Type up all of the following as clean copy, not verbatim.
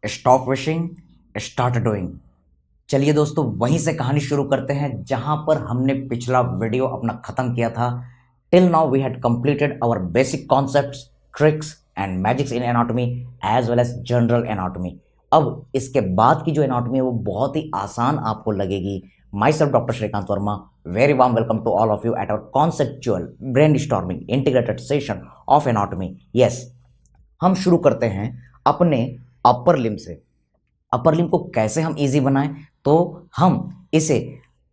Stop wishing, start doing. चलिए दोस्तों, वहीं से कहानी शुरू करते हैं जहां पर हमने पिछला वीडियो अपना खत्म किया था। Till now we had completed our basic concepts, tricks and magics in anatomy as well as general anatomy. अब इसके बाद की जो एनाटॉमी है वो बहुत ही आसान आपको लगेगी। Myself doctor Shrikant Verma, very warm welcome to all of you at our conceptual brainstorming integrated session of anatomy. Yes, हम शुरू करते हैं अपने अपर लिम्ब से। अपर लिम्ब को कैसे हम इजी बनाएं, तो हम इसे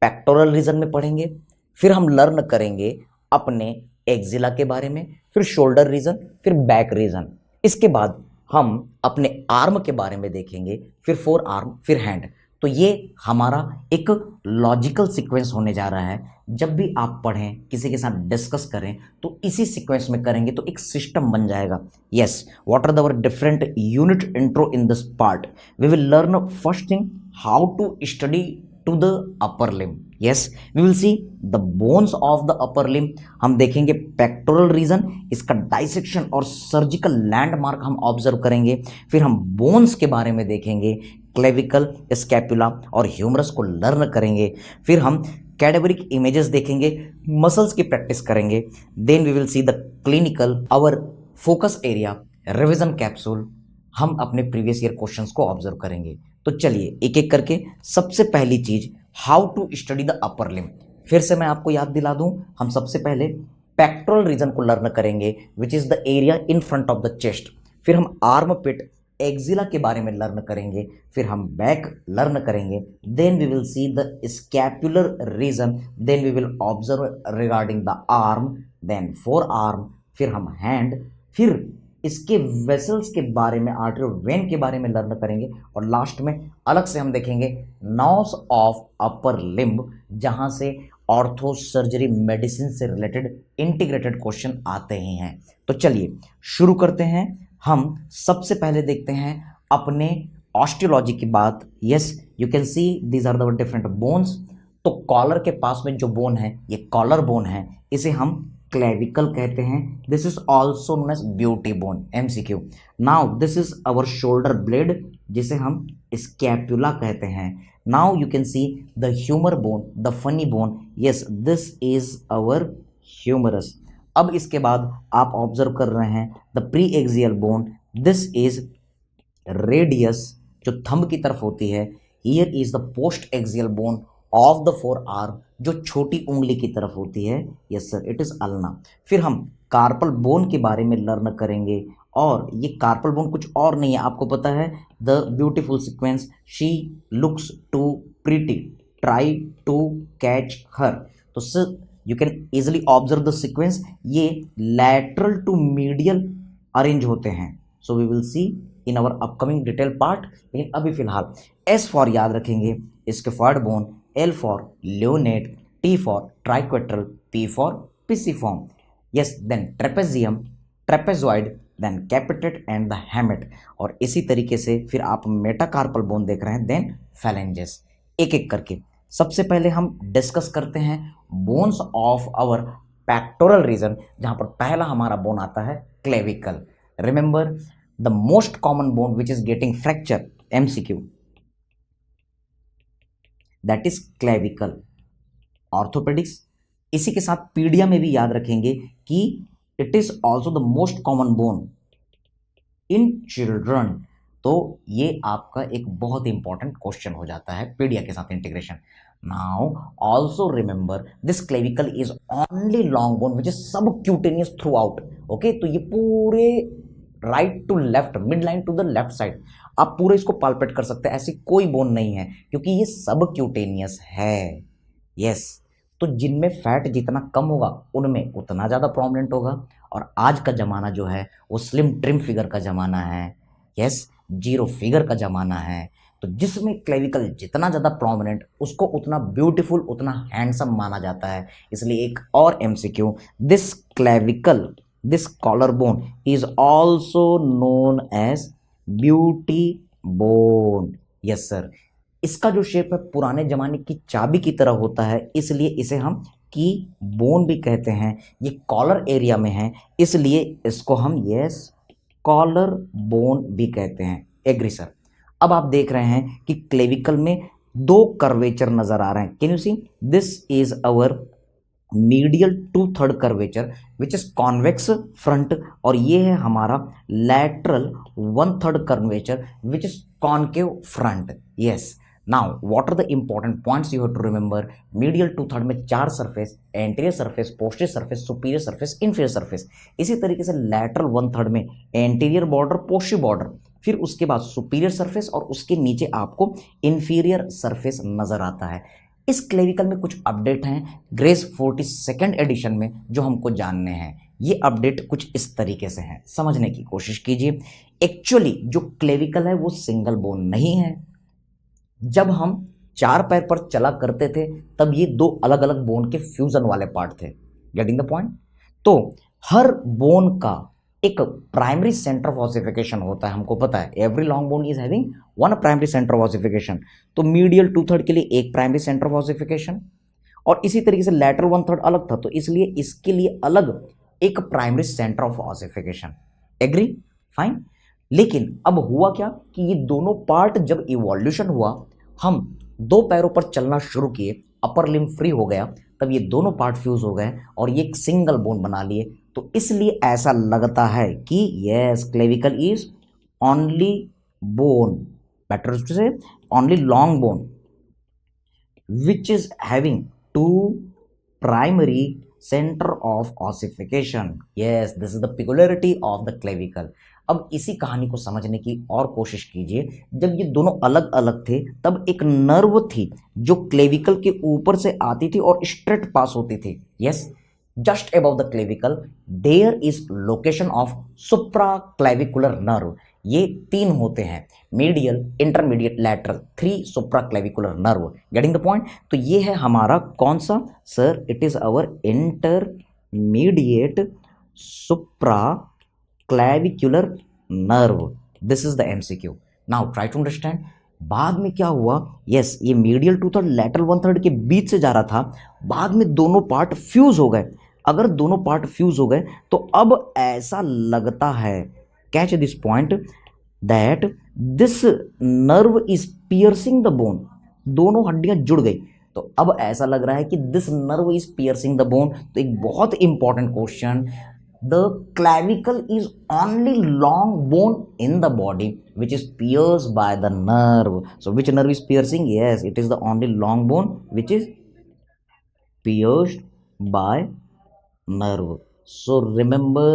पेक्टोरल रीजन में पढ़ेंगे, फिर हम लर्न करेंगे अपने एक्जिला के बारे में, फिर शोल्डर रीजन, फिर बैक रीजन। इसके बाद हम अपने आर्म के बारे में देखेंगे, फिर फोर आर्म, फिर हैंड। तो ये हमारा एक लॉजिकल सीक्वेंस होने जा रहा है। जब भी आप पढ़ें, किसी के साथ डिस्कस करें, तो इसी सीक्वेंस में करेंगे तो एक सिस्टम बन जाएगा। Yes, what are the different unit intro in this part? We will learn first thing how to study to the upper limb. Yes, we will see the bones of the upper limb. हम देखेंगे pectoral region, इसका dissection और surgical landmark हम observe करेंगे। फिर हम bones के बारे में देखेंगे, क्लेविकल, स्कैपुला और ह्यूमरस को लर्न करेंगे। फिर हम कैडेवरिक इमेजेस देखेंगे, मसल्स की प्रैक्टिस करेंगे। Then we will see the clinical, our focus area, revision capsule. हम अपने प्रीवियस ईयर क्वेश्चंस को ऑब्जर्व करेंगे। तो चलिए एक एक करके, सबसे पहली चीज how to study the upper limb. फिर से मैं आपको याद दिला दूं, हम सबसे पहले पेक्टोरल रीजन को लर्न करेंगे, विच is the area in front of the chest. फिर हम आर्म पिट, एक्जिला के बारे में लर्न करेंगे, फिर हम बैक लर्न करेंगे। Then we will see the scapular region, then we will observe regarding the arm, then forearm, फिर हम हैंड, फिर इसके वेसल्स के बारे में, आर्टरी वेन के बारे में लर्न करेंगे, और लास्ट में अलग से हम देखेंगे नॉस ऑफ अपर लिम्ब, जहां से ऑर्थो सर्जरी मेडिसिन से रिलेटेड इंटीग्रेटेड क्वेश्चन आते ही हैं। तो चलिए शुरू करते हैं। हम सबसे पहले देखते हैं अपने ऑस्टियोलॉजी की बात। Yes, you can see these are the different bones. तो कॉलर के पास में जो बोन है, ये कॉलर बोन है, इसे हम क्लेविकल कहते हैं। This is also known as beauty bone, MCQ. Now this is our shoulder blade, जिसे हम स्कैपुला कहते हैं। Now you can see the humour bone, the funny bone. Yes, this is our humerus. अब इसके बाद आप ऑब्जर्व कर रहे हैं the pre axial bone, this is radius, जो थंब की तरफ होती है। Here is the post axial bone of the forearm, जो छोटी उंगली की तरफ होती है। Yes sir, it is ulna. फिर हम कार्पल बोन के बारे में लर्न करेंगे, और ये कार्पल बोन कुछ और नहीं है, आपको पता है, the beautiful sequence, she looks too pretty, try to catch her. तो sir you can easily observe the sequence, ये लैटरल टू मीडियल अरेंज होते हैं। So we will see in our upcoming detail part. लेकिन अभी फिलहाल S for याद रखेंगे, scaphoid bone, L for lunate, T for triquetral, P for pisiform. Yes, then trapezium, trapezoid, then capitate and the hamate. और इसी तरीके से फिर आप मेटाकार्पल बोन देख रहे हैं, देन फैलेंजेस। एक एक करके सबसे पहले हम डिस्कस करते हैं bones of our pectoral region, जहां पर पहला हमारा बोन आता है clavicle. Remember the most common bone which is getting fracture, MCQ, that is clavicle. Orthopaedics, इसी के साथ पीडिया में भी याद रखेंगे कि it is also the most common bone in children. तो ये आपका एक बहुत ही इंपॉर्टेंट क्वेश्चन हो जाता है पीडिया के साथ integration. Now also remember this clavicle is only long bone which is subcutaneous throughout. Okay, तो ये पूरे right to left, mid line to the left side, आप पूरे इसको पाल्पेट कर सकते हैं। ऐसी कोई बोन नहीं है क्योंकि ये सबक्यूटेनियस है। यस, तो जिनमें फैट जितना कम होगा उनमें उतना ज़्यादा प्रोमिनेंट होगा। और आज का ज़माना जो है वो स्लिम ट्रिम फिगर का ज़माना है। यस, जीरो फिगर का ज़माना है। तो जिसमें क्लेविकल जितना ज़्यादा प्रोमिनेंट, उसको उतना ब्यूटीफुल, उतना हैंडसम माना जाता है। इसलिए एक और MCQ, this clavicle, this collar bone is also known as beauty bone. Yes sir, इसका जो शेप है पुराने जमाने की चाबी की तरह होता है, इसलिए इसे हम की बोन भी कहते हैं। ये कॉलर एरिया में है, इसलिए इसको हम यस कॉलर बोन भी कहते हैं। Agree sir. अब आप देख रहे हैं कि क्लेविकल में दो कर्वेचर नजर आ रहे हैं। Can you see, this is our medial 2/3 curvature which is convex front, और ये है हमारा lateral 1/3 curvature which is concave front. Yes, now what are the important points you have to remember. Medial 2/3 में 4 surface, anterior surface, posterior surface, superior surface, inferior surface. इसी तरीके से lateral 1/3 में anterior border, posterior border, फिर उसके बाद superior surface और उसके नीचे आपको इंफीरियर सरफेस नजर आता है। इस क्लेविकल में कुछ अपडेट हैं ग्रेस 42nd एडिशन में जो हमको जानने हैं। ये अपडेट कुछ इस तरीके से हैं, समझने की कोशिश कीजिए। एक्चुअली जो क्लेविकल है वो सिंगल बोन नहीं है। जब हम 4 पैर पर चला करते थे तब ये 2 अलग अलग बोन के फ्यूजन वाले पार्ट थे। Getting the point. तो हर बोन का एक प्राइमरी सेंटर ऑफ ऑसिफिकेशन होता है, हमको पता है every long bone is having one primary centre of ossification. तो मीडियल 2/3 के लिए एक प्राइमरी सेंटर ऑफ ऑसिफिकेशन, और इसी तरीके से लैटरल 1/3 अलग था, तो इसलिए इसके लिए अलग एक primary centre of ossification. Agree, fine. लेकिन अब हुआ क्या कि ये दोनों पार्ट जब इवोल्यूशन हुआ, हम 2 पैरों पर चलना शुरू किए, अपर लिम्ब फ्री हो गया, तब ये दोनों पार्ट फ्यूज हो गए और ये एक सिंगल बोन बना लिए। तो इसलिए ऐसा लगता है कि yes, clavicle is only bone, better to say only long bone which is having 2 primary center of ossification. Yes, this is the peculiarity of the clavicle. अब इसी कहानी को समझने की और कोशिश कीजिए। जब ये दोनों अलग अलग थे तब एक नर्व थी जो क्लेविकल के ऊपर से आती थी और स्ट्रेट पास होती थी। Yes, just above the clavicle there is location of supraclavicular nerve. ये 3 होते हैं, medial, intermediate, lateral, 3 supraclavicular nerve. Getting the point. तो ये है हमारा कौन सा sir, it is our intermediate supraclavicular nerve. This is the MCQ. Now try to understand. बाद में क्या हुआ, यस, ये मीडियल 2/3 लैटरल 1/3 के बीच से जा रहा था, बाद में दोनों पार्ट फ्यूज हो गए। अगर दोनों पार्ट फ्यूज हो गए तो अब ऐसा लगता है, catch this point, that this nerve is piercing the bone. दोनों हड्डियां जुड़ गई, तो अब ऐसा लग रहा है कि this nerve is piercing the bone. तो एक बहुत important question, the clavicle is only long bone in the body which is pierced by the nerve. So which nerve is piercing? Yes, it is the only long bone which is pierced by nerve. So remember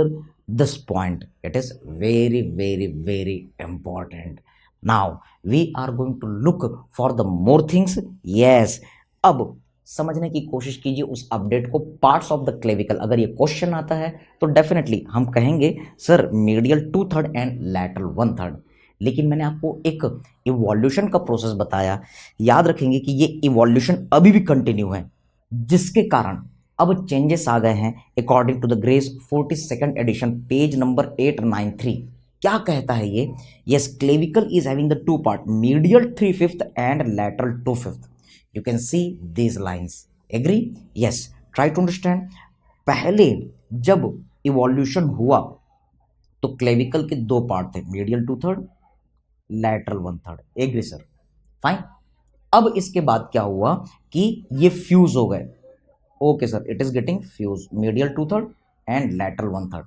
this point, it is very very very important. Now we are going to look for the more things. Yes, अब समझने की कोशिश कीजिए उस update को, parts of the clavicle. अगर ये question आता है तो डेफिनेटली हम कहेंगे सर मीडियल 2/3 एंड लैटरल 1/3। लेकिन मैंने आपको एक इवोल्यूशन का प्रोसेस बताया, याद रखेंगे कि ये इवोल्यूशन अभी भी कंटिन्यू है, जिसके कारण अब चेंजेस आ गए हैं according to the Gray's 42nd edition, page number 893। क्या कहता है ये? Yes, clavicle is having the 2 part, medial 3/5 and lateral 2/5। You can see these lines. Agree? Yes, try to understand. पहले जब इवोल्यूशन हुआ तो क्लेविकल के 2 पार्ट थे, medial 2/3, lateral 1/3। Agree sir? Fine. अब इसके बाद क्या हुआ कि ये फ्यूज हो गए। Okay sir, it is getting fuse, medial 2/3 and lateral 1/3।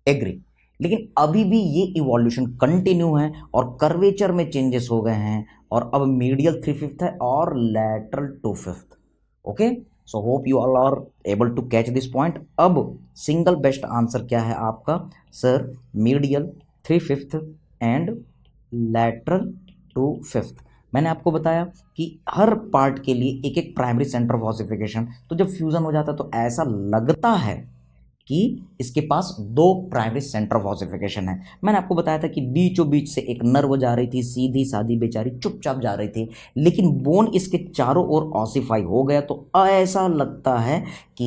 Agree? लेकिन अभी भी ये इवोल्यूशन कंटिन्यू है और कर्वेचर में चेंजेस हो गए हैं, और अब मीडियल 3/5 है और lateral 2/5। Okay, so hope you all are able to catch this point. अब सिंगल बेस्ट आंसर क्या है आपका सर? Medial 3/5 and lateral 2/5। मैंने आपको बताया कि हर पार्ट के लिए एक एक प्राइमरी सेंटर ऑफ ऑसिफिकेशन। तो जब फ्यूजन हो जाता है तो ऐसा लगता है कि इसके पास 2 प्राइमरी सेंटर ऑफ ऑसिफिकेशन है। मैंने आपको बताया था कि बीचों बीच से एक नर्व जा रही थी, सीधी सादी बेचारी चुपचाप जा रही थी, लेकिन बोन इसके चारों ओर ऑसिफाई हो गया। तो ऐसा लगता है कि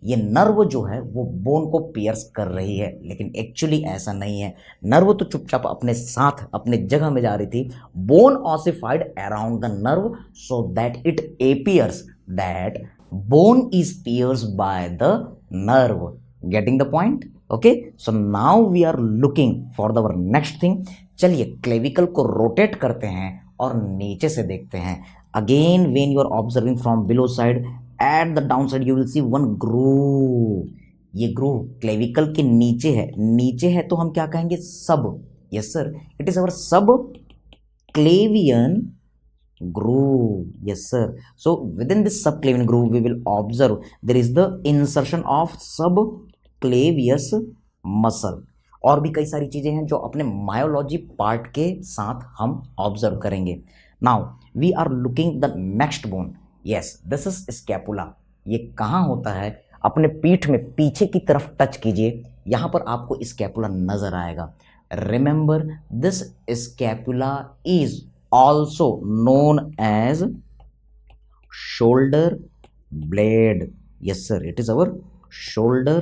ये नर्व जो है वो बोन को पियर्स कर रही है, लेकिन एक्चुअली ऐसा नहीं है। नर्व तो चुपचाप अपने साथ अपने जगह में जा रही थी, bone ossified around the nerve so that it appears that bone is pierced by the nerve. Getting the point? Okay, so now we are looking for our next thing. चलिए क्लेविकल को रोटेट करते हैं और नीचे से देखते हैं। Again when you are observing from below side, at the down side you will see one groove. ये ग्रूव क्लेविकल के नीचे है तो हम क्या कहेंगे? Sub. Yes sir, it is our subclavian groove. Yes sir, so within this subclavian groove we will observe there is the insertion of subclavius muscle। और भी कई सारी चीजें हैं जो अपने मायोलॉजी पार्ट के साथ हम ऑब्जर्व करेंगे। Now we are looking the next bone. Yes, this is scapula. ये कहाँ होता है? अपने पीठ में पीछे की तरफ टच कीजिए, यहां पर आपको स्कैपुला नजर आएगा। Remember this scapula is also known as shoulder blade। yes sir, it is our shoulder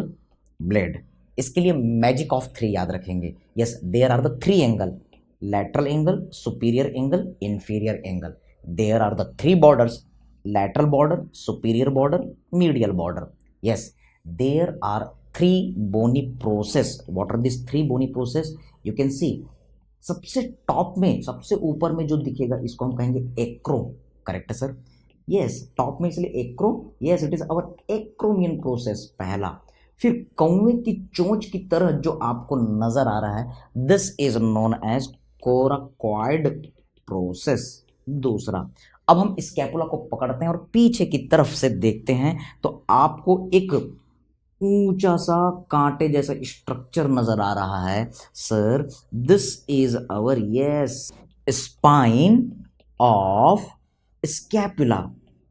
blade। इसके लिए मैजिक ऑफ 3 याद रखेंगे। yes, there are the 3 angle, lateral angle, superior angle, inferior angle। there are the 3 borders, lateral border, superior border, medial border। yes, there are 3 bony process। what are these 3 bony process? you can see सबसे top में, सबसे ऊपर में जो दिखेगा इसको हम कहेंगे एक्रो। करेक्ट है सर? यस, टॉप में इसलिए acro. Yes, it is our acromion process पहला। फिर कौवे की चोंच की तरह जो आपको नजर आ रहा है, this is known as coracoid process दूसरा। अब हम स्कैपुला को पकड़ते हैं और पीछे की तरफ से देखते हैं तो आपको एक ऊंचा सा कांटे जैसा स्ट्रक्चर नजर आ रहा है। Sir, this is our yes spine of scapula.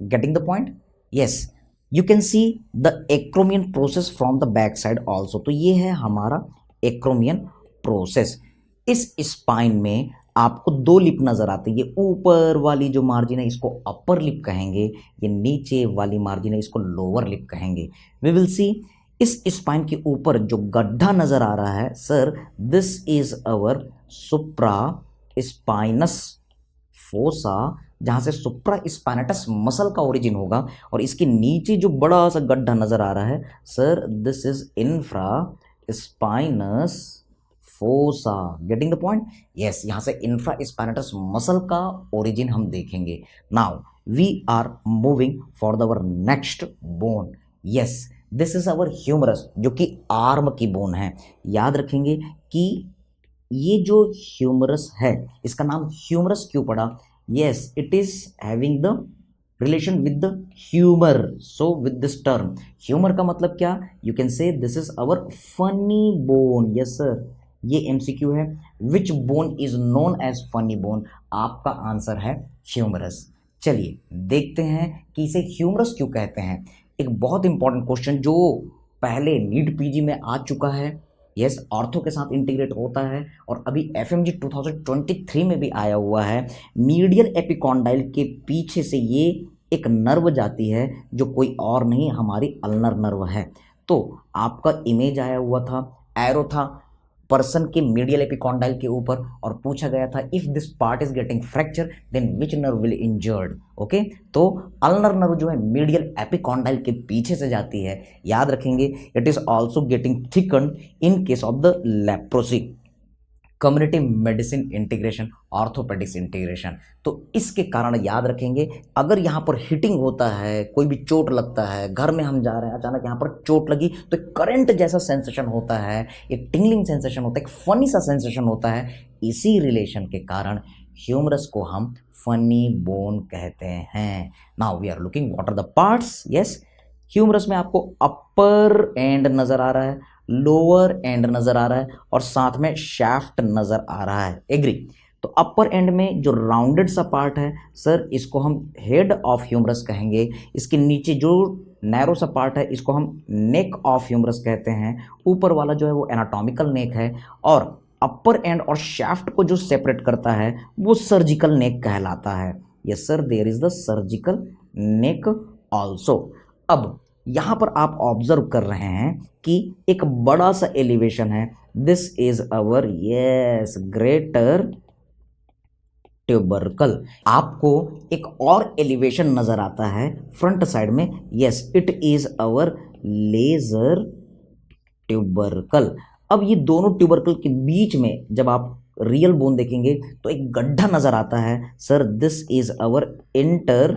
Getting the point? Yes, you can see the acromion process from the back side also. तो ये है हमारा एक्रोमियन प्रोसेस। इस स्पाइन में आपको 2 लिप नजर आती है। ये ऊपर वाली जो मार्जिन है इसको अपर लिप कहेंगे, ये नीचे वाली मार्जिन है इसको लोअर लिप कहेंगे। वी विल सी इस स्पाइन के ऊपर जो गड्ढा नजर आ रहा है, sir this is our supra spinous fossa, जहां से सुप्रा स्पाइनेटस मसल का ओरिजिन होगा। और इसके नीचे जो बड़ा सा गड्ढा नजर आ रहा है, sir this is infraspinous fossa. Getting the point? Yes, यहां से इंफ्रा स्पाइनेटस मसल का ओरिजिन हम देखेंगे। Now we are moving for the next bone. Yes, this is our humerus, जो कि आर्म की बोन है। याद रखेंगे कि ये जो ह्यूमरस है इसका नाम ह्यूमरस क्यों पड़ा? Yes, it is having the relation with the humour. So with this term humour का मतलब क्या? You can say this is our funny bone. Yes sir, ये एमसीक्यू है। Which bone is known as funny bone? आपका answer है humerus. चलिए देखते हैं कि इसे ह्यूमरस क्यों कहते हैं। एक बहुत इंपॉर्टेंट क्वेश्चन जो पहले नीट पीजी में आ चुका है। यस, ऑर्थो के साथ इंटीग्रेट होता है और अभी एफएमजी 2023 में भी आया हुआ है। मीडियल एपिकॉन्डाइल के पीछे से ये एक नर्व जाती है जो कोई और नहीं हमारी अल्नर नर्व है। तो आपका इमेज आया हुआ था, एरो था पर्सन के मीडियल एपिकॉन्डाइल के ऊपर और पूछा गया था if this part is getting fracture then which nerve will injured. Okay, तो अल्नर नर्व जो है मीडियल एपिकॉन्डाइल के पीछे से जाती है। याद रखेंगे it is also getting thickened in case of the leprosy. Community medicine integration, orthopaedics integration. तो इसके कारण याद रखेंगे अगर यहाँ पर हिटिंग होता है, कोई भी चोट लगता है, घर में हम जा रहे हैं अचानक यहाँ पर चोट लगी तो एक करंट जैसा सेंसेशन होता है, एक टिंगलिंग सेंसेशन होता है, एक फनी सा सेंसेशन होता है। इसी रिलेशन के कारण ह्यूमरस को हम फनी बोन कहते हैं। Now we are looking what are the parts. Yes, humerus में आपको अपर एंड नजर आ रहा है, लोअर एंड नजर आ रहा है और साथ में शैफ्ट नजर आ रहा है। एग्री? तो अपर एंड में जो राउंडेड सा पार्ट है सर इसको हम हेड ऑफ ह्यूमरस कहेंगे। इसके नीचे जो नैरो सा पार्ट है इसको हम नेक ऑफ ह्यूमरस कहते हैं। ऊपर वाला जो है वो एनाटॉमिकल नेक है और अपर एंड और शैफ्ट को जो सेपरेट करता है वो सर्जिकल नेक कहलाता है। Yes sir, there is the surgical neck also. अब यहां पर आप ऑब्जर्व कर रहे हैं कि एक बड़ा सा एलिवेशन है। This is our yes greater tubercle. आपको एक और एलिवेशन नजर आता है फ्रंट साइड में। Yes, it is our lesser tubercle. अब ये दोनों ट्यूबरकल के बीच में जब आप रियल बोन देखेंगे तो एक गड्ढा नजर आता है। Sir this is our inter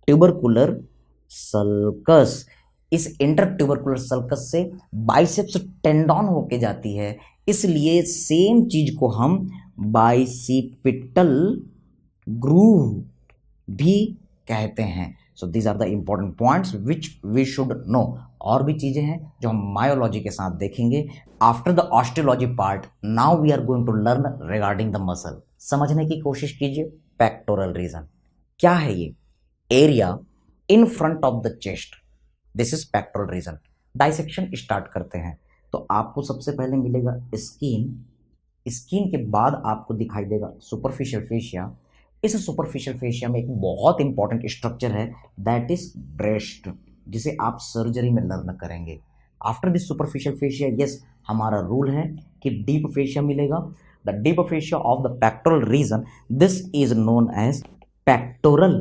tubercular sulcus. इस इंटर ट्यूबरकुलर सल्कस से बाइसेप्स टेंडन होके जाती है, इसलिए सेम चीज को हम बाइसिपिटल ग्रूव भी कहते हैं। So these are the important points which we should know. और भी चीजें हैं जो हम मायोलॉजी के साथ देखेंगे। After the osteology part now we are going to learn regarding the muscle. समझने की कोशिश कीजिए। पेक्टोरल रीजन क्या है? ये area in front of the chest, this is pectoral region. Dissection start करते हैं तो आपको सबसे पहले मिलेगा स्किन। स्किन के बाद आपको दिखाई देगा सुपरफिशियल फेशिया। इस सुपरफिशियल फेशिया में एक बहुत इंपॉर्टेंट स्ट्रक्चर है दैट इज ब्रेस्ट, जिसे आप सर्जरी में लर्न करेंगे। After this superficial fascia yes हमारा रूल है कि डीप फेशिया मिलेगा। The deep fascia of the pectoral region this is known as pectoral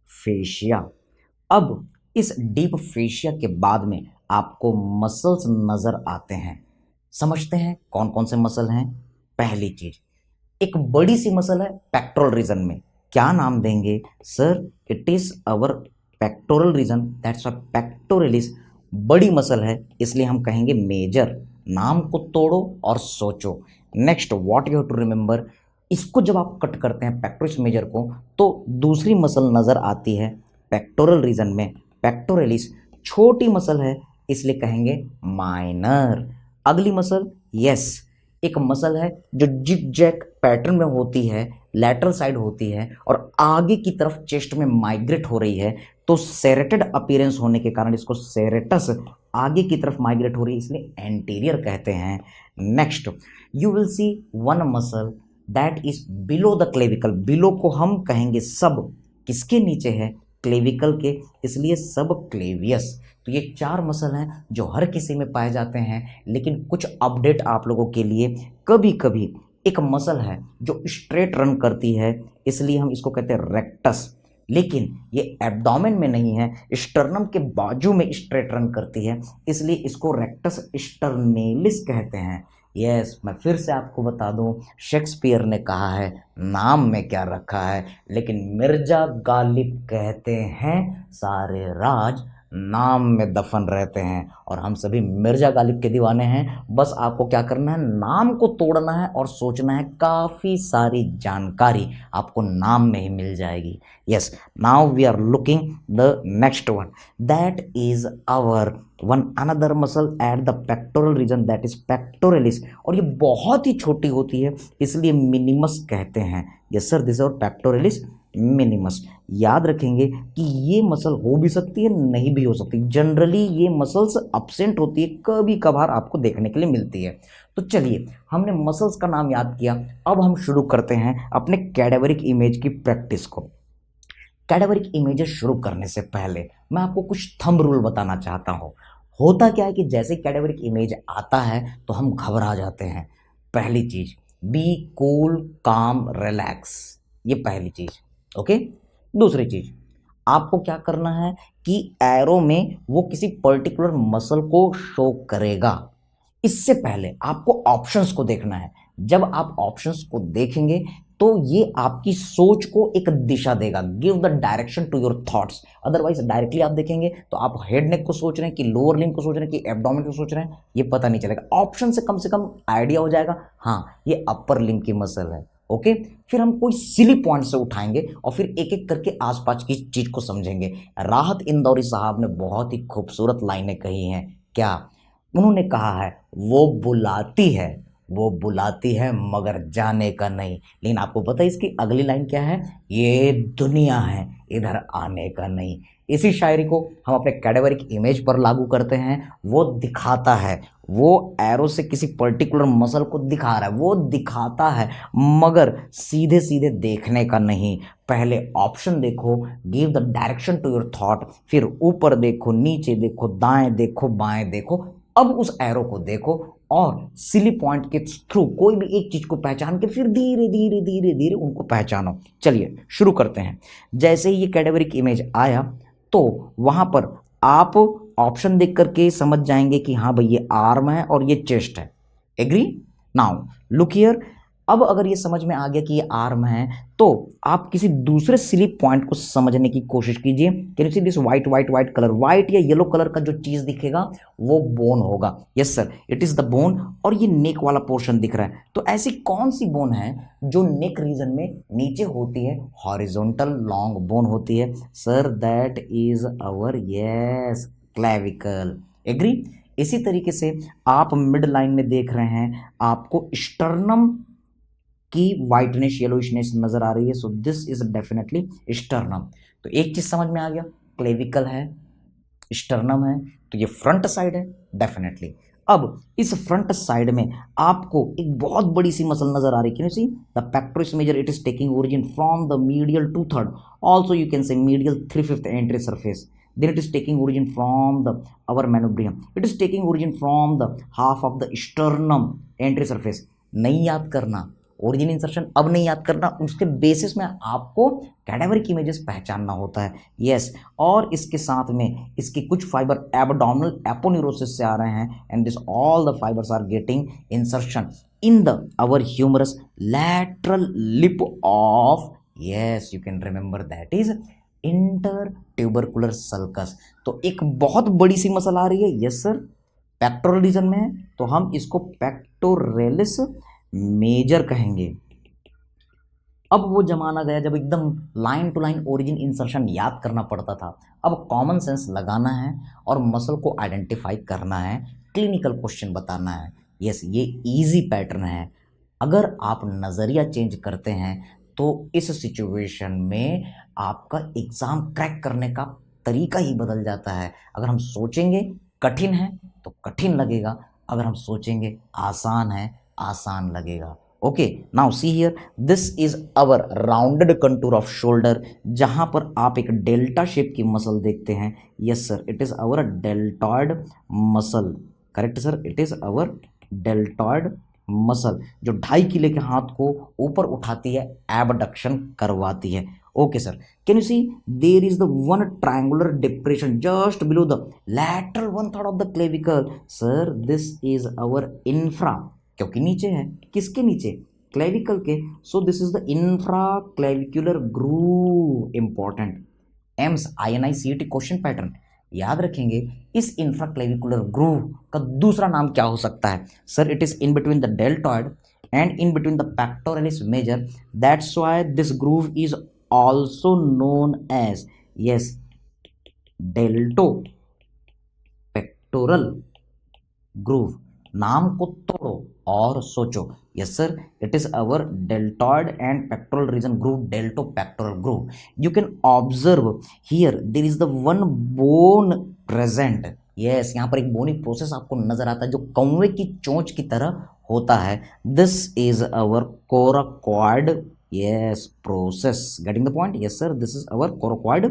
fascia. अब इस डीप फेशिया के बाद में आपको मसल्स नजर आते हैं। समझते हैं कौन कौन से मसल हैं। पहली चीज, एक बड़ी सी मसल है पेक्टोरल रीजन में, क्या नाम देंगे? Sir it is our pectoral region, that's why pectoralis बड़ी मसल है, इसलिए हम कहेंगे मेजर। नाम को तोड़ो और सोचो। Next what you have to remember, इसको जब आप कट करते हैं पेक्टोरस मेजर को तो दूसरी मसल नजर आती है पेक्टोरल रीजन में, पेक्टोरलिस छोटी मसल है इसलिए कहेंगे माइनर। अगली मसल यस एक मसल है जो जिग जैग पैटर्न में होती है, लैटरल साइड होती है और आगे की तरफ चेस्ट में माइग्रेट हो रही है, तो सेरेटेड अपीयरेंस होने के कारण इसको सेरेटस, आगे की तरफ माइग्रेट हो रही है इसलिए एंटीरियर कहते हैं। Next you will see one muscle that is below the clavicle. Below को हम कहेंगे सब, किसके नीचे है? क्लेविकल के, इसलिए सब क्लेवियस। तो ये चार मसल हैं जो हर किसी में पाए जाते हैं, लेकिन कुछ अपडेट आप लोगों के लिए। कभी कभी एक मसल है जो स्ट्रेट रन करती है, इसलिए हम इसको कहते हैं रेक्टस, लेकिन ये एब्डोमेन में नहीं है, स्टर्नम के बाजू में स्ट्रेट रन करती है, इसलिए इसको रेक्टस स्टर्नेलिस कहते हैं। यस मैं फिर से आपको बता दूं, शेक्सपियर ने कहा है नाम में क्या रखा है, लेकिन मिर्जा गालिब कहते हैं सारे राज नाम में दफन रहते हैं। और हम सभी मिर्जा गालिब के दीवाने हैं। बस आपको क्या करना है, नाम को तोड़ना है और सोचना है, काफ़ी सारी जानकारी आपको नाम में ही मिल जाएगी। Yes now we are looking the next one, that is our one another muscle at the pectoral region, that is pectoralis. और ये बहुत ही छोटी होती है इसलिए मिनिमस कहते हैं। Yes sir this is our pectoralis minimus. याद रखेंगे कि ये मसल हो भी सकती है, नहीं भी हो सकती। जनरली ये मसल्स अब्सेंट होती है, कभी कभार आपको देखने के लिए मिलती है। तो चलिए हमने मसल्स का नाम याद किया, अब हम शुरू करते हैं अपने कैडावरिक इमेज की प्रैक्टिस को। कैडावरिक इमेजेस शुरू करने से पहले मैं आपको कुछ थंब रूल बताना चाहता हूँ। होता क्या है कि जैसे कैडावरिक इमेज आता है तो हम घबरा जाते हैं। पहली चीज, बी कूल काम रिलैक्स, ये पहली चीज। ओके दूसरी चीज, आपको क्या करना है कि एरो में वो किसी पर्टिकुलर मसल को शो करेगा। इससे पहले आपको ऑप्शंस को देखना है। जब आप ऑप्शंस को देखेंगे तो ये आपकी सोच को एक दिशा देगा, give the direction to your thoughts. Otherwise directly आप देखेंगे तो आप हेड नेक को सोच रहे हैं कि लोअर लिम्ब को सोच रहे हैं कि एब्डोमेन को सोच रहे हैं, ये पता नहीं चलेगा। ऑप्शन से कम आइडिया हो जाएगा, हाँ ये अपर लिम्ब की मसल है। ओके फिर हम कोई सिली पॉइंट से उठाएंगे और फिर एक एक करके आसपास की चीज को समझेंगे। राहत इंदौरी साहब ने बहुत ही खूबसूरत लाइनें कही हैं। क्या उन्होंने कहा है? वो बुलाती है मगर जाने का नहीं। लेकिन आपको पता है इसकी अगली लाइन क्या है? ये दुनिया है इधर आने का नहीं। इसी शायरी को हम अपने कैडावरिक इमेज पर लागू करते हैं। वो दिखाता है, वो एरो से किसी पर्टिकुलर मसल को दिखा रहा है, वो दिखाता है मगर सीधे सीधे देखने का नहीं। पहले ऑप्शन देखो, give the direction to your thought, फिर ऊपर देखो, नीचे देखो, दाएं देखो, बाएं देखो, अब उस एरो को देखो और सिली पॉइंट के थ्रू कोई भी एक चीज को पहचान के फिर धीरे धीरे धीरे धीरे उनको पहचानो। चलिए शुरू करते हैं। जैसे ही ये कैडावरिक इमेज आया तो वहां पर आप ऑप्शन देख करके समझ जाएंगे कि हाँ भाई ये आर्म है और ये चेस्ट है। एग्री? नाउ लुक हियर, अब अगर ये समझ में आ गया कि ये आर्म है, तो आप किसी दूसरे स्लीप पॉइंट को समझने की कोशिश कीजिए। Can you see this white white white colour, white या येलो कलर का जो चीज दिखेगा वो बोन होगा। Yes sir, it is the bone. और ये नेक वाला पोर्शन दिख रहा है, तो ऐसी कौन सी बोन है जो नेक रीजन में नीचे होती है? हॉरिजॉन्टल लॉन्ग बोन होती है sir, that is our yes clavicle. Agree? इसी तरीके से आप मिड लाइन में देख रहे हैं, आपको स्टर्नम की वाइटनेस येलोइशनेस नजर आ रही है, सो दिस इज डेफिनेटली स्टर्नम। तो एक चीज समझ में आ गया, क्लेविकल है, स्टर्नम है, तो ये फ्रंट साइड है डेफिनेटली। अब इस फ्रंट साइड में आपको एक बहुत बड़ी सी मसल नजर आ रही है। Can you see the pectoris major, it is taking origin from the medial 2/3, also you can say medial 3/5 entry surface, then it is taking origin from the our manubrium, it is taking origin from the half of the sternum entry surface। नहीं याद करना origin insertion, अब नहीं याद करना, उसके basis में आपको कैडेवरिक इमेजेस पहचानना होता है। यस, और इसके साथ में इसके कुछ फाइबर एब्डोमिनल एपोन्यूरोसिस से आ रहे हैं, and this all the fibres are getting insertion in the our humerus lateral lip of, yes you can remember that is intertubercular sulcus. तो एक बहुत बड़ी सी मसल आ रही है, यस सर, पेक्टोरल रीजन में है, तो हम इसको पेक्टोरेलिस मेजर कहेंगे। अब वो जमाना गया जब एकदम line to line origin insertion याद करना पड़ता था। अब कॉमन सेंस लगाना है और मसल को आइडेंटिफाई करना है, क्लिनिकल क्वेश्चन बताना है। यस, ये इजी पैटर्न है। अगर आप नज़रिया चेंज करते हैं तो इस सिचुएशन में आपका एग्ज़ाम क्रैक करने का तरीका ही बदल जाता है। अगर हम सोचेंगे कठिन है तो कठिन लगेगा, अगर हम सोचेंगे आसान है आसान लगेगा। Okay, now see here, this is our rounded contour off shoulder, जहां पर आप एक डेल्टा शेप की मसल देखते हैं। Yes sir, it is our deltoid muscle, correct sir, it is our deltoid muscle, जो 2.5 किलो के हाथ को ऊपर उठाती है, एबडक्शन करवाती है। Okay sir, can you see there is the one triangular depression just below the lateral 1/3 of the clavicle. Sir, this is our infra, क्योंकि नीचे है, किसके नीचे? क्लेविकल के। So this is the infraclavicular groove. Important AIIMS INICET question pattern याद रखेंगे। इस इंफ्राक्लेविकुलर groove का दूसरा नाम क्या हो सकता है? Sir, it is in between the deltoid and in between the pectoralis major, that's why this groove is also known as, yes, delto pectoral groove. नाम को तोड़ो और सोचो। Yes sir, it is our deltoid and pectoral region groove, delto pectoral groove. You can observe here there is the one bone present. Yes, यहाँ पर एक बोनी process आपको नजर आता है जो कौवे की चोंच की तरह होता है। This is our coracoid, yes, process. Getting the point? Yes sir, this is our coracoid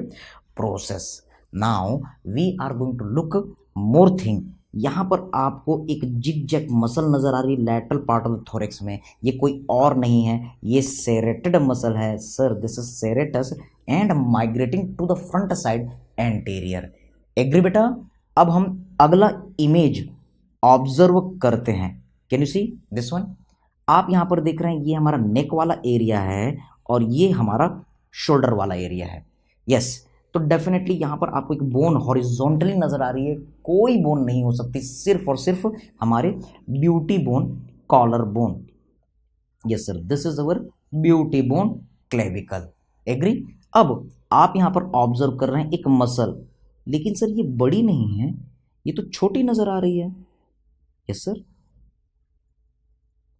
process. Now we are going to look more thing. यहाँ पर आपको एक जिगजैग मसल नजर आ रही है lateral part of the thorax में। ये कोई और नहीं है, ये सेरेटेड मसल है sir, this is serratus and migrating to the front side anterior. Agree बेटा? अब हम अगला इमेज ऑब्जर्व करते हैं। Can you see this one? आप यहाँ पर देख रहे हैं, ये हमारा नेक वाला एरिया है और ये हमारा शोल्डर वाला एरिया है। यस, तो डेफिनेटली यहाँ पर आपको एक बोन हॉरिजॉन्टली नजर आ रही है, कोई बोन नहीं हो सकती, सिर्फ और सिर्फ हमारे beauty bone, collar bone. Yes sir, this is our beauty bone clavicle. Agree? अब आप यहाँ पर ऑब्जर्व कर रहे हैं एक मसल, लेकिन सर ये बड़ी नहीं है, ये तो छोटी नजर आ रही है। यस सर,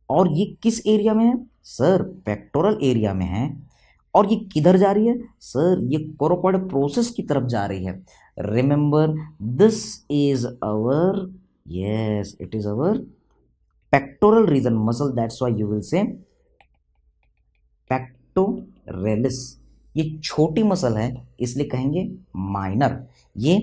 और ये किस एरिया में है? सर, पेक्टोरल एरिया में है। और ये किधर जा रही है? सर, ये कोरोकॉइड प्रोसेस की तरफ जा रही है। Remember, this is our, yes, it is our pectoral region muscle, that's why you will say pectoralis. ये छोटी मसल है इसलिए कहेंगे माइनर। ये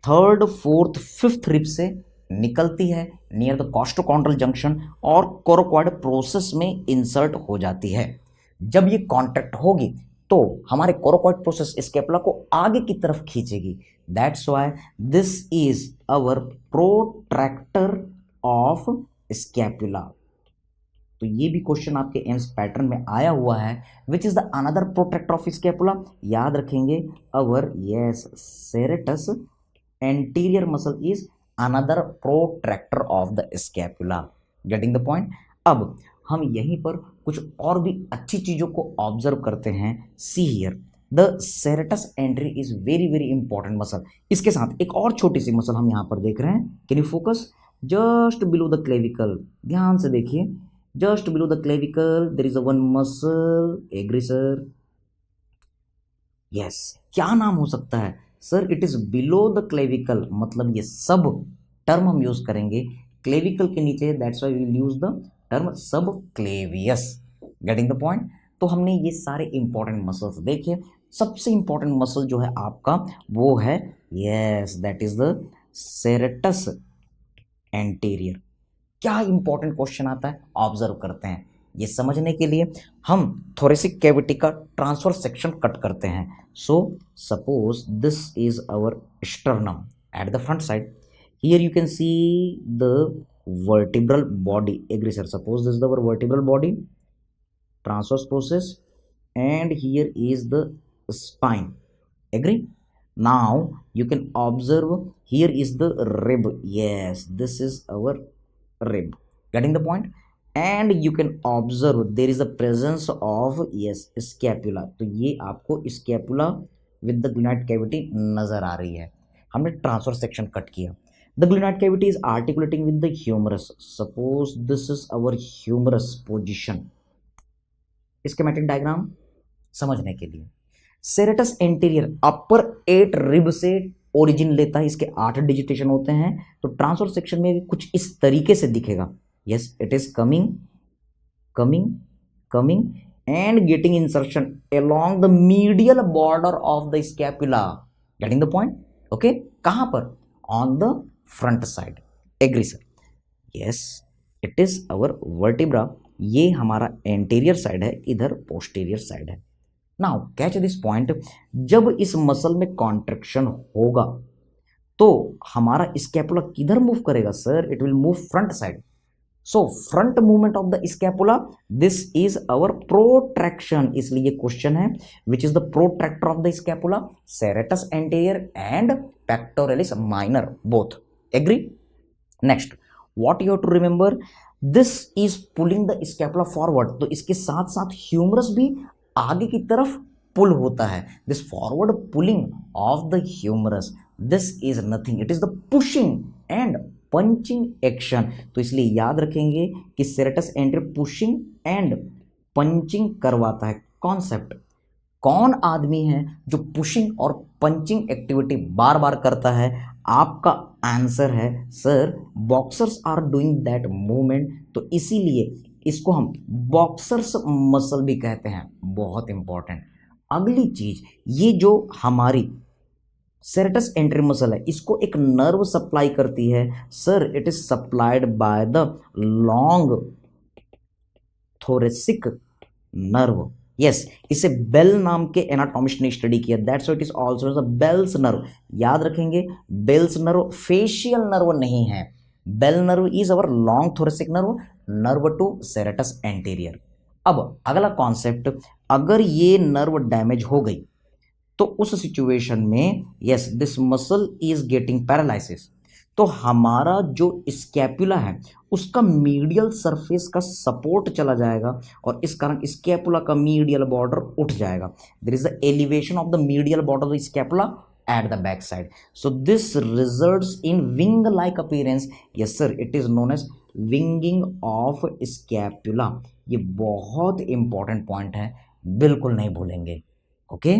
3rd, 4th, 5th रिब से निकलती है नियर द कॉस्टोकॉन्ड्रल जंक्शन और कोरोकॉइड प्रोसेस में इंसर्ट हो जाती है। जब ये कॉन्ट्रैक्ट होगी तो हमारे कोरोकॉइड प्रोसेस स्कैपुला को आगे की तरफ खींचेगी। That's why this is our protractor of scapula. तो ये भी क्वेश्चन आपके एम्स पैटर्न में आया हुआ है। Which is the another protractor of scapula, याद रखेंगे our yes serratus anterior muscle is another protractor of the scapula. Getting the point. अब हम यहीं पर कुछ और भी अच्छी चीजों को ऑब्जर्व करते हैं। सी here the serratus entry is very very important muscle. इसके साथ एक और छोटी सी मसल हम यहां पर देख रहे हैं। Can you focus? Just below the clavicle, ध्यान से देखिए, just below the clavicle there is a one muscle agree sir. Yes, क्या नाम हो सकता है sir? It is below the clavicle, मतलब ये सब टर्म हम यूज करेंगे क्लेविकल के नीचे, that's why we will use the term subclavius. Getting the point. तो हमने ये सारे इंपॉर्टेंट मसल्स देखे। सबसे इंपॉर्टेंट मसल जो है आपका वो है yes that is the serratus anterior. क्या इंपॉर्टेंट क्वेश्चन आता है, ऑब्जर्व करते हैं। ये समझने के लिए हम थोरेसिक कैविटी का ट्रांसफर सेक्शन कट करते हैं। So suppose this is our sternum at the front side. Here you can see the vertebral body aggressor. Suppose this is our vertebral body, transverse process, and here is the spine. Agree? Now you can observe here is the rib. Yes, this is our rib. Getting the point? And you can observe there is a presence of yes scapula. तो ये आपको scapula with the glenoid cavity नजर आ रही है। हमने transfer section cut किया। The glenoid cavity is articulating with the humerus. Suppose this is our humerus position. Schematic diagram समझने के लिए सेरेटस एंटीरियर अपर 8 रिब से ओरिजिन लेता है, इसके 8 डिजिटेशन होते हैं। तो ट्रांसफर सेक्शन में भी कुछ इस तरीके से दिखेगा। Yes, it is coming coming coming and getting insertion along the medial border of the scapula. Getting the point? Okay, कहां पर? On the front side agree sir. Yes, it is our vertebra. ये हमारा एंटीरियर साइड है, इधर posterior side है। Now catch this point, जब इस muscle में कॉन्ट्रैक्शन होगा तो हमारा स्कैपुला किधर मूव करेगा sir? It will move front side. So front movement of the scapula, this is our protraction. इसलिए क्वेश्चन है which is the protractor of the scapula? Serratus anterior and pectoralis minor both. Agree? Next, what you have to remember, this is pulling the scapula forward. तो इसके साथ साथ humerus भी आगे की तरफ पुल होता है। This forward pulling of the humerus, this is nothing, it is the pushing and punching action. तो इसलिए याद रखेंगे कि serratus anterior pushing and punching करवाता है। कॉन्सेप्ट, कौन आदमी है जो पुशिंग और पंचिंग एक्टिविटी बार बार करता है? आपका आंसर है sir boxers are doing that movement. तो इसीलिए इसको हम बॉक्सर्स मसल भी कहते हैं। बहुत इंपॉर्टेंट। अगली चीज, ये जो हमारी सेरेटस एंटीरियर मसल है इसको एक नर्व सप्लाई करती है। Sir it is supplied by the long thoracic nerve. Yes, इसे बेल नाम के एनाटॉमिस्ट ने स्टडी किया, that's why it is also as a Bell's nerve. याद रखेंगे बेल्स नर्व फेशियल नर्व नहीं है। Bell nerve is our long thoracic nerve, nerve to serratus anterior. अब अगला कॉन्सेप्ट, अगर ये नर्व डैमेज हो गई तो उस सिचुएशन में yes this muscle is getting paralysis. तो हमारा जो स्कैपुला है उसका मीडियल सरफेस का सपोर्ट चला जाएगा और इस कारण स्कैपुला का मीडियल बॉर्डर उठ जाएगा। There is the elevation of the medial border of the scapula at the back side. So this results in wing like appearance. Yes sir, it is known as winging of scapula. ये बहुत important point है, बिल्कुल नहीं भूलेंगे। Okay,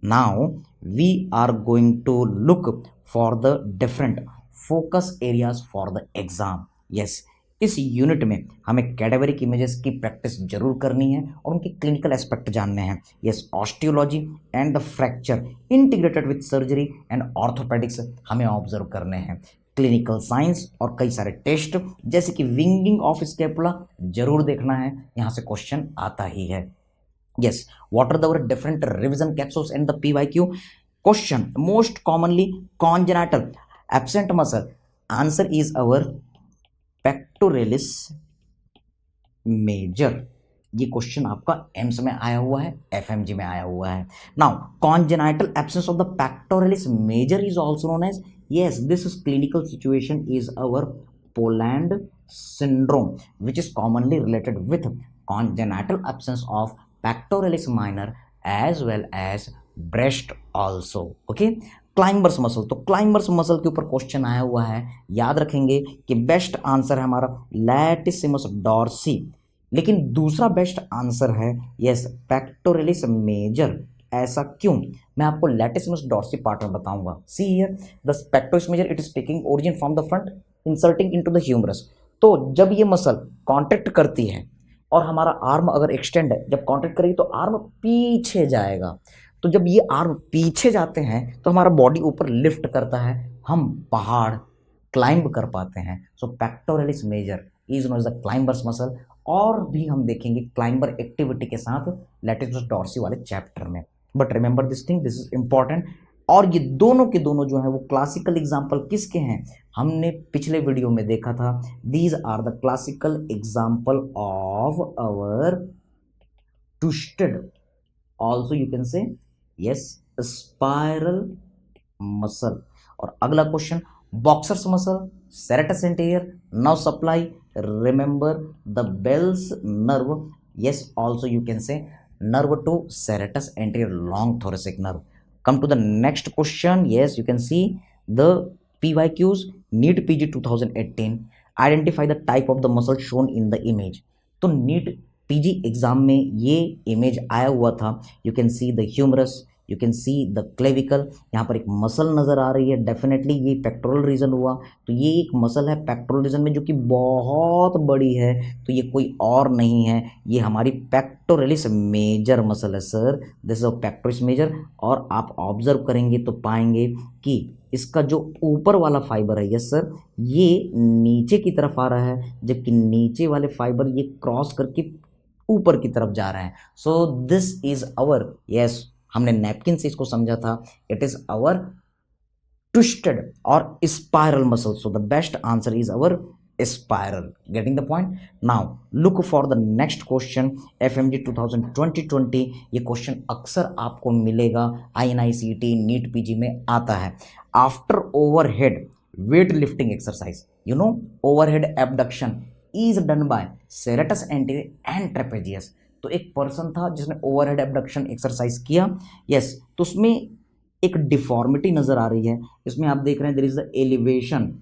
now we are going to look for the different focus areas for the exam. Yes, इस unit में हमें cadaveric images की प्रैक्टिस जरूर करनी है और उनके क्लिनिकल एस्पेक्ट जानने हैं। Yes, osteology and the fracture integrated with surgery and orthopaedics हमें ऑब्जर्व करने हैं। क्लिनिकल साइंस और कई सारे टेस्ट जैसे कि विंगिंग ऑफ स्कैपुला जरूर देखना है, यहाँ से क्वेश्चन आता ही है। Yes, what are the different revision capsules and the PYQ question? Most commonly congenital absent muscle, answer is our pectoralis major, ये क्वेश्चन आपका एम्स में आया हुआ है, एफएमजी में आया हुआ है। Now congenital absence of the pectoralis major is also known as, yes this is clinical situation is our Poland syndrome which is commonly related with congenital absence of pectoralis minor as well as breast also. okay, climbers muscle, तो climbers muscle के ऊपर question आया हुआ है, याद रखेंगे कि best answer है हमारा लैटिसिमस डॉर्सी, लेकिन दूसरा बेस्ट आंसर है यस पेक्टोरलिस मेजर। ऐसा क्यों, मैं आपको लैटिसिमस डॉर्सी पार्ट में बताऊंगा। See here the pectoralis major it is taking origin from the front inserting into the humerus. तो जब ये मसल कॉन्ट्रैक्ट करती है और हमारा आर्म अगर एक्सटेंड है, जब कॉन्ट्रैक्ट करेगी तो आर्म पीछे जाएगा, तो जब ये आर्म पीछे जाते हैं तो हमारा बॉडी ऊपर लिफ्ट करता है, हम पहाड़ क्लाइंब कर पाते हैं। So pectoralis major is known as the climber's muscle, और भी हम देखेंगे क्लाइंबर एक्टिविटी के साथ लैटिसिमस डॉर्सी वाले चैप्टर में। But remember this thing, this is important. और ये दोनों के दोनों जो है वो क्लासिकल एग्जाम्पल किसके हैं, हमने पिछले वीडियो में देखा था, these are the classical example of our twisted, also you can say yes spiral muscle. और अगला question, boxers muscle, serratus anterior nerve supply, remember the Bell's nerve, yes also you can say nerve to serratus anterior long thoracic nerve. Come to the next question. Yes, you can see the PYQs NEET PG 2018. Identify the type of the muscle shown in the image. तो NEET PG exam में ये image आया हुआ था। You can see the humerus, you can see the clavicle, यहाँ पर एक muscle नज़र आ रही है, डेफिनेटली ये पेक्टोरल रीजन हुआ। तो ये एक मसल है पेक्टोरल रीजन में जो कि बहुत बड़ी है, तो ये कोई और नहीं है, ये हमारी पेक्टोरलिस मेजर मसल है sir, this is a pectoralis major. और आप ऑब्जर्व करेंगे तो पाएंगे कि इसका जो ऊपर वाला फाइबर है यस सर, ये नीचे की तरफ आ रहा है, जबकि नीचे वाले फाइबर ये क्रॉस करके ऊपर की तरफ जा रहे हैं। So this is our yes, हमने नैपकिन से इसको समझा था, इट इज आवर ट्विस्टेड और spiral muscle. So the best answer is our spiral. Getting the point. Now look for the next question, FMG 2020। ये क्वेश्चन अक्सर आपको मिलेगा, INICET नीट पीजी में आता है। After overhead weight lifting exercise, you know overhead abduction is done by serratus anterior and trapezius. तो एक person था जिसने ओवरहेड एबडक्शन एक्सरसाइज किया, यस तो उसमें एक डिफॉर्मिटी नजर आ रही है। इसमें आप देख रहे हैं there is the elevation,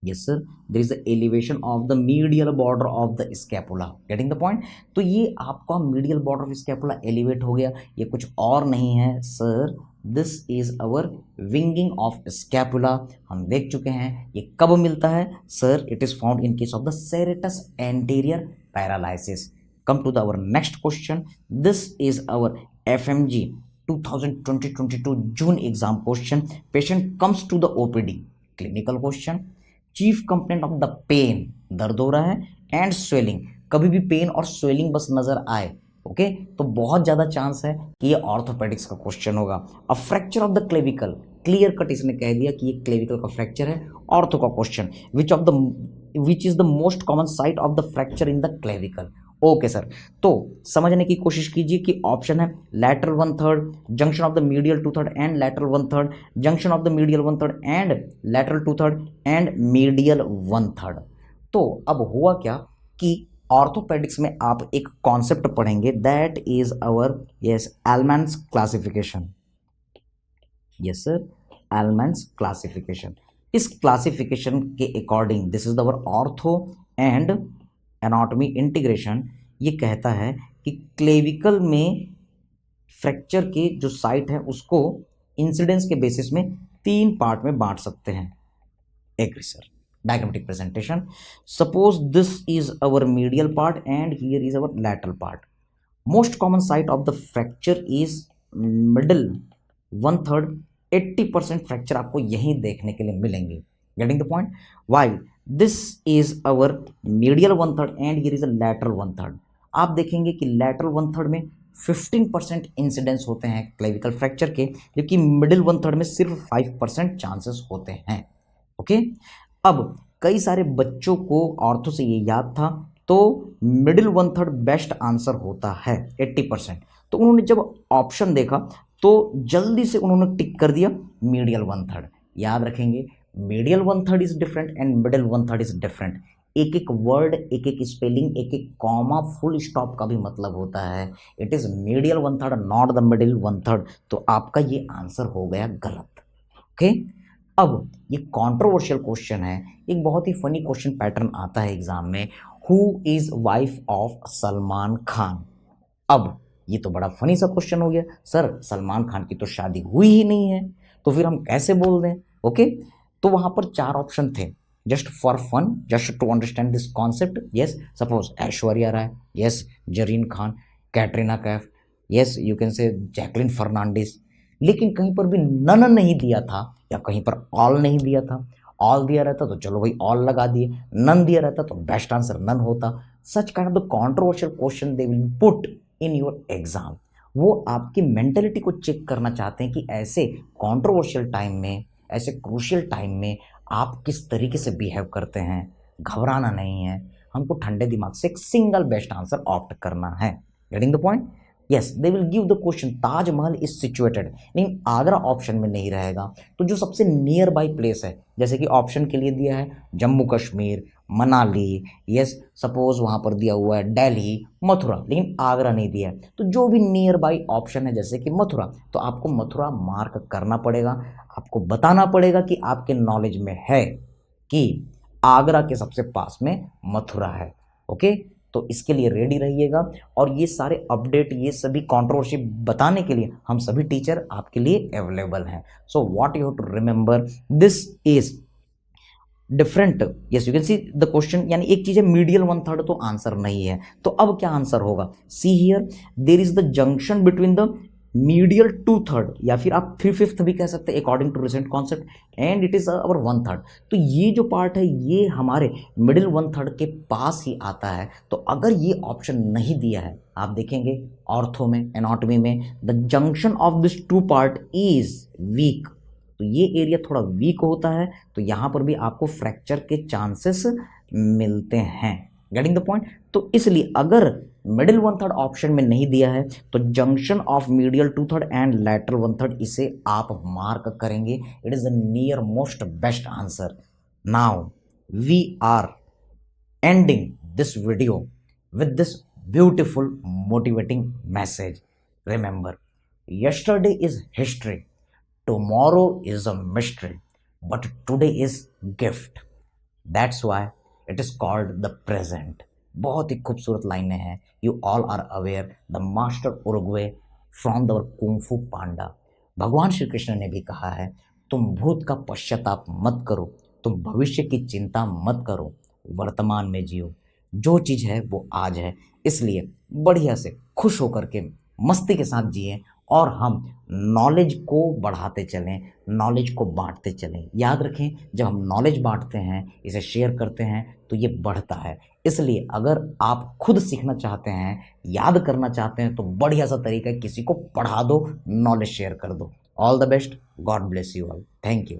yes sir there is the elevation of the medial border of the scapula. Getting the point. तो ये आपका medial border of scapula elevate हो गया, ये कुछ और नहीं है sir, this is our winging of scapula. हम देख चुके हैं ये कब मिलता है sir, it is found in case of the serratus anterior paralysis. Come to our next question. This is our FMG 2020-22 June exam question. Patient comes to the OPD. Clinical question. Chief complaint of the pain, दर्द हो रहा है, and swelling. कभी भी pen और swelling बस नजर आए, ओके तो बहुत ज़्यादा चांस है कि ये ऑर्थोपेडिक्स का क्वेश्चन होगा। A fracture of the clavicle, clear cut इसने कह दिया कि ये क्लेविकल का फ्रैक्चर है। ऑर्थो का question, which is the most common site of the fracture in the clavicle. Okay sir, तो समझने की कोशिश कीजिए कि ऑप्शन है lateral 1/3, junction of the medial 2/3 and lateral 1/3, junction of the medial 1/3 and lateral 2/3 and medial 1/3। तो अब हुआ क्या कि ऑर्थोपेडिक्स में आप एक कॉन्सेप्ट पढ़ेंगे, that is our yes Allman's classification. Yes sir, Allman's classification. इस क्लासिफिकेशन के according this is our ortho and anatomy integration. ये कहता है कि क्लेविकल में फ्रैक्चर के जो साइट है उसको इंसिडेंस के बेसिस में 3 पार्ट में बांट सकते हैं। Agree sir, diagrammatic presentation. Suppose this is our medial part and here is our lateral part. Most common site of the fracture is middle 1/3. 80% fracture आपको यहीं देखने के लिए मिलेंगे। Getting the point? Why? This is our medial 1/3 and here is a lateral 1/3. आप देखेंगे कि lateral 1/3 में 15% इंसिडेंस होते हैं क्लेविकल फ्रैक्चर के, जबकि मिडिल 1/3 में सिर्फ 5% चांसेस होते हैं। ओके अब कई सारे बच्चों को ऑर्थो से ये याद था, तो मिडिल 1/3 बेस्ट आंसर होता है 80%। तो उन्होंने जब ऑप्शन देखा तो जल्दी से उन्होंने टिक कर दिया मीडियल 1/3। याद रखेंगे, medial 1/3 is different and middle 1/3 is different. एक एक वर्ड, एक एक स्पेलिंग, एक एक कॉमा, फुल स्टॉप का भी मतलब होता है। It is medial 1/3 not the middle 1/3। तो आपका ये आंसर हो गया गलत। ओके, अब ये कंट्रोवर्शियल क्वेश्चन है। एक बहुत ही फनी क्वेश्चन पैटर्न आता है एग्जाम में, who is wife of Salman Khan. अब ये तो बड़ा फनी सा क्वेश्चन हो गया, सर सलमान खान की तो शादी हुई ही नहीं है, तो फिर हम कैसे बोल दें। ओके, तो वहां पर 4 ऑप्शन थे, just for fun, just to understand this concept. Yes, suppose Aishwarya Rai, yes Zareen Khan, Katrina Kaif, yes you can say Jacqueline Fernandez. लेकिन कहीं पर भी नन नहीं दिया था या कहीं पर ऑल नहीं दिया था। ऑल दिया रहता तो चलो भाई ऑल लगा दिए, नन दिया रहता तो बेस्ट आंसर नन होता। Such kind of the controversial question they will put in your exam. वो आपकी मेंटेलिटी को चेक करना चाहते हैं कि ऐसे कंट्रोवर्शियल टाइम में, ऐसे क्रूशियल टाइम में आप किस तरीके से बिहेव करते हैं। घबराना नहीं है, हमको ठंडे दिमाग से एक सिंगल बेस्ट आंसर ऑप्ट करना है। Getting the point? Yes, they will give the question Taj Mahal is situated, लेकिन आगरा ऑप्शन में नहीं रहेगा। तो जो सबसे नियर बाई प्लेस है, जैसे कि ऑप्शन के लिए दिया है जम्मू कश्मीर, मनाली, यस सपोज वहाँ पर दिया हुआ है दिल्ली, मथुरा, लेकिन आगरा नहीं दिया है। तो जो भी नियर बाई ऑप्शन है जैसे कि मथुरा, तो आपको मथुरा मार्क करना पड़ेगा। आपको बताना पड़ेगा कि आपके नॉलेज में है कि आगरा के सबसे पास में मथुरा है। ओके, तो इसके लिए रेडी रहिएगा। और ये सारे अपडेट, ये सभी कंट्रोवर्सी बताने के लिए हम सभी टीचर आपके लिए अवेलेबल हैं। So what you have to remember, this is different. Yes you can see the question, यानी एक चीज है मीडियल 1/3 तो आंसर नहीं है। तो अब क्या आंसर होगा? See here, there is the junction between the medial 2/3 या फिर आप 3/5 भी कह सकते हैं according to recent concept, and it is our 1/3। तो ये जो पार्ट है ये हमारे मिडिल 1/3 के पास ही आता है। तो अगर ये ऑप्शन नहीं दिया है, आप देखेंगे ऑर्थो में, एनाटॉमी में, the junction of this 2 part is weak. तो ये एरिया थोड़ा वीक होता है, तो यहाँ पर भी आपको फ्रैक्चर के चांसेस मिलते हैं। Getting the point? तो इसलिए अगर मिडिल 1/3 ऑप्शन में नहीं दिया है तो junction of medial 2/3 and lateral 1/3 इसे आप मार्क करेंगे। It is the near most best answer. Now we are ending this video with this beautiful motivating message. Remember, yesterday is history, tomorrow is a mystery, but today is gift. That's why it is called the present. बहुत ही खूबसूरत लाइनें हैं। You all are aware the master Oogway from the kung fu panda. भगवान श्री कृष्ण ने भी कहा है, तुम भूत का पश्चाताप मत करो, तुम भविष्य की चिंता मत करो, वर्तमान में जियो। जो चीज़ है वो आज है, इसलिए बढ़िया से खुश होकर के मस्ती के साथ जिए और हम नॉलेज को बढ़ाते चलें, नॉलेज को बांटते चलें। याद रखें, जब हम नॉलेज बांटते हैं, इसे शेयर करते हैं तो ये बढ़ता है। इसलिए अगर आप खुद सीखना चाहते हैं, याद करना चाहते हैं, तो बढ़िया सा तरीका है, किसी को पढ़ा दो, नॉलेज शेयर कर दो। All the best, God bless you all, thank you.